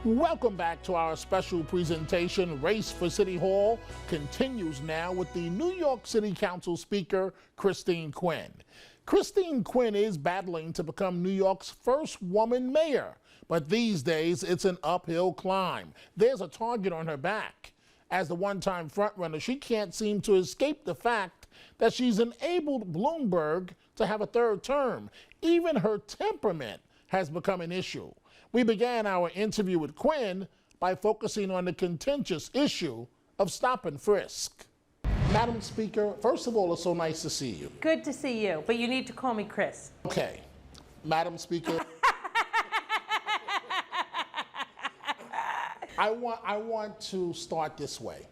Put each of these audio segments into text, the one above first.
Welcome back to our special presentation. Race for City Hall continues now with the New York City Council Speaker, Christine Quinn. Christine Quinn is battling to become New York's first woman mayor, but these days it's an uphill climb. There's a target on her back. As the one-time frontrunner, she can't seem to escape the fact that she's enabled Bloomberg to have a third term. Even her temperament has become an issue. We began our interview with Quinn by focusing on the contentious issue of stop and frisk. Madam Speaker, first of all, it's so nice to see you. Good to see you, but you need to call me Chris. Okay. Madam Speaker, I want to start this way.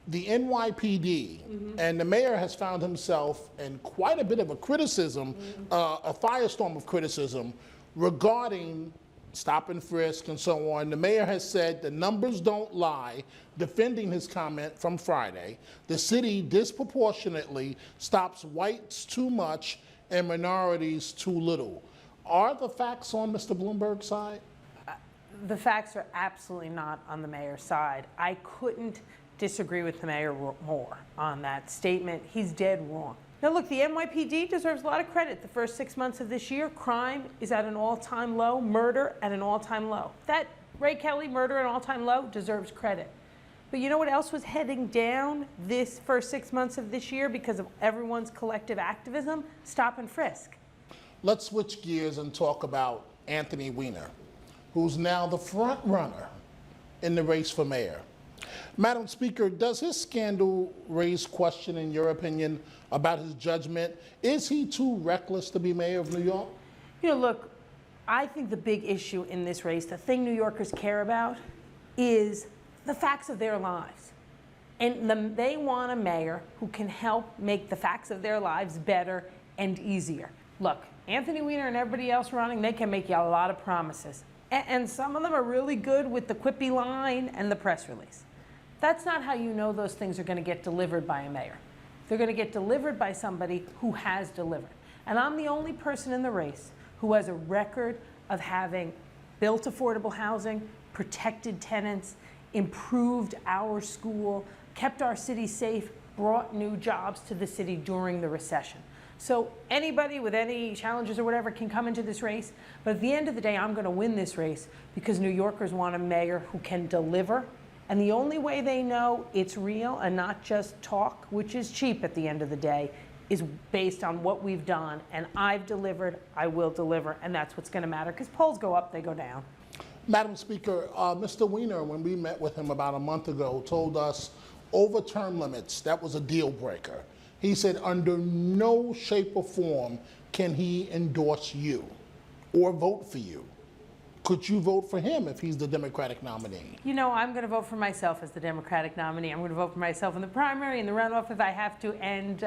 The NYPD and the mayor has found himself in quite a bit of a criticism, a firestorm of criticism regarding stop and frisk and so on. The mayor has said the numbers don't lie, defending his comment from Friday. The city disproportionately stops whites too much and minorities too little. Are the facts on Mr. Bloomberg's side? The facts are absolutely not on the mayor's side. I couldn't disagree with the mayor more on that statement. He's dead wrong. Now look, the NYPD deserves a lot of credit. The first 6 months of this year, crime is at an all-time low, murder at an all-time low. That Ray Kelly murder at an all-time low deserves credit. But you know what else was heading down this first 6 months of this year because of everyone's collective activism? Stop and frisk. Let's switch gears and talk about Anthony Weiner, who's now the front runner in the race for mayor. Madam Speaker, does his scandal raise question, in your opinion, about his judgment? Is he too reckless to be mayor of New York? You know, look, I think the big issue in this race, the thing New Yorkers care about, is the facts of their lives. And they want a mayor who can help make the facts of their lives better and easier. Look, Anthony Weiner and everybody else running, they can make you a lot of promises. And some of them are really good with the quippy line and the press release. That's not how you know those things are going to get delivered by a mayor. They're going to get delivered by somebody who has delivered. And I'm the only person in the race who has a record of having built affordable housing, protected tenants, improved our school, kept our city safe, brought new jobs to the city during the recession. So anybody with any challenges or whatever can come into this race, but at the end of the day, I'm going to win this race because New Yorkers want a mayor who can deliver. And the only way they know it's real and not just talk, which is cheap at the end of the day, is based on what we've done. And I've delivered, I will deliver, and that's what's going to matter, because polls go up, they go down. Madam Speaker, Mr. Weiner, when we met with him about a month ago, told us over term limits, that was a deal breaker. He said under no shape or form can he endorse you or vote for you. Could you vote for him if he's the Democratic nominee? You know, I'm going to vote for myself as the Democratic nominee. I'm going to vote for myself in the primary, in the runoff if I have to, and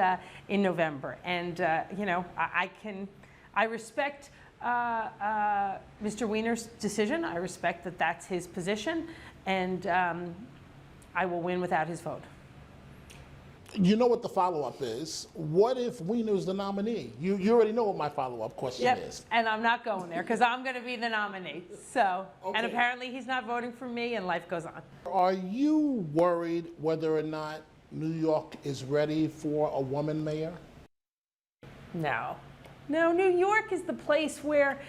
in November. And, you know, I respect Mr. Weiner's decision. I respect that that's his position, and I will win without his vote. You know what the follow-up is. What if Weiner's the nominee? You already know what my follow-up question is. And I'm not going there because I'm going to be the nominee. So, okay. And apparently he's not voting for me and life goes on. Are you worried whether or not New York is ready for a woman mayor? No. No, New York is the place where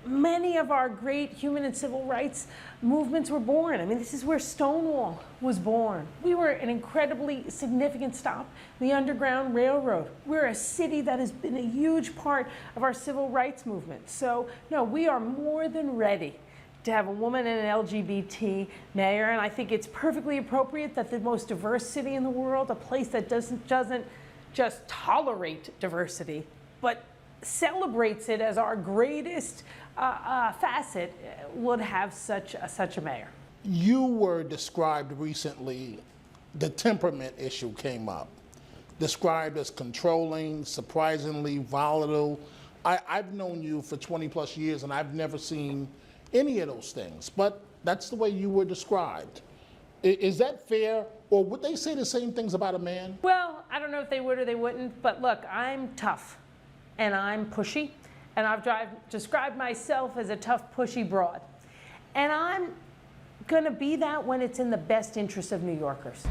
many of our great human and civil rights movements were born. I mean, this is where Stonewall was born. We were an incredibly significant stop, the Underground Railroad. We're a city that has been a huge part of our civil rights movement. So, no, we are more than ready to have a woman and an LGBT mayor, and I think it's perfectly appropriate that the most diverse city in the world, a place that doesn't just tolerate diversity, but celebrates it as our greatest facet, would have such a mayor. You were described recently, the temperament issue came up, described as controlling, surprisingly volatile. I've known you for 20 plus years and I've never seen any of those things, but that's the way you were described. Is that fair, or would they say the same things about a man? Well, I don't know if they would or they wouldn't, but look, I'm tough and I'm pushy. And I've described myself as a tough, pushy broad. And I'm going to be that when it's in the best interest of New Yorkers.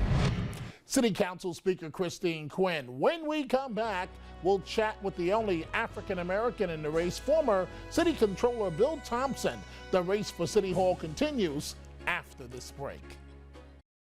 City Council Speaker Christine Quinn. When we come back, we'll chat with the only African American in the race, former City Controller Bill Thompson. The race for City Hall continues after this break.